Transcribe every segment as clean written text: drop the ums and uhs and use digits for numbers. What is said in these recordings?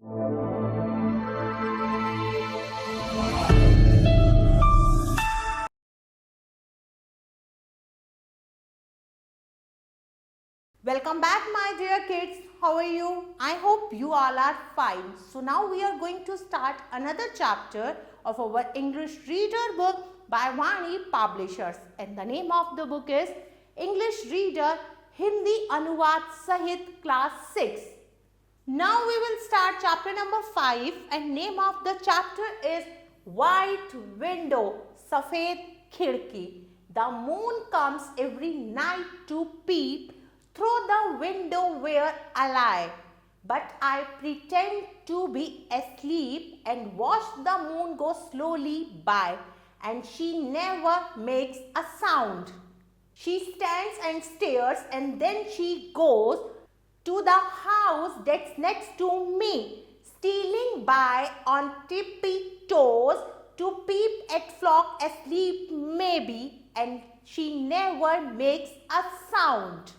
Welcome back, my dear kids. How are you? I hope you all are fine. So now we are going to start another chapter of our English reader book by Vani publishers, and the name of the book is English Reader Hindi Anuvad Sahit Class 6. Now we will start chapter number 5, and name of the chapter is White Window, Safed Khidki. The moon comes every night to peep through the window where I lie, but I pretend to be asleep and watch the moon go slowly by, and she never makes a sound. She stands and stares, and then she goes to the house that's next to me, stealing by on tippy toes to peep at flock asleep maybe, and she never makes a sound.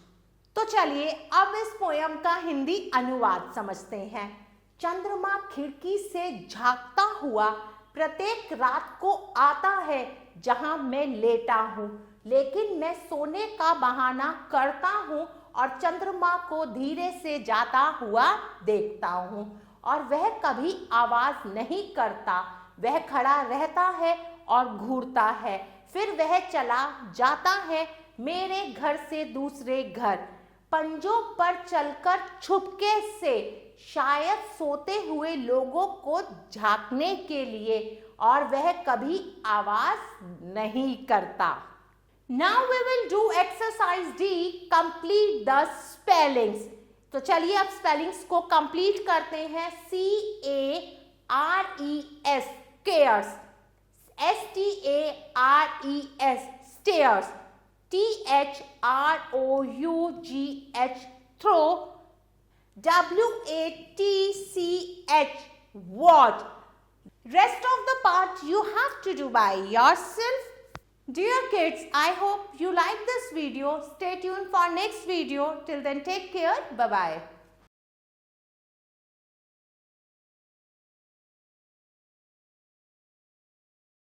तो चलिए अब इस poem का हिंदी अनुवाद समझते हैं। चंद्रमा खिड़की से झांकता हुआ प्रत्येक रात को आता है जहां मैं लेटा हूं, लेकिन मैं सोने का बहाना करता हूं और चंद्रमा को धीरे से जाता हुआ देखता हूं, और वह कभी आवाज नहीं करता। वह खड़ा रहता है और घूरता है, फिर वह चला जाता है मेरे घर से दूसरे घर, पंजों पर चलकर छुपके से, शायद सोते हुए लोगों को झांकने के लिए, और वह कभी आवाज नहीं करता। Now we will do exercise D, complete the spellings. तो चलिए अब स्पेलिंग्स को कंप्लीट करते हैं। CARES, cares, STARES, stairs, THROUGH, throw, WATCH, watch. Rest of the part you have to do by yourself. Dear kids, I hope you like this video. Stay tuned for next video. Till then, take care. Bye-bye.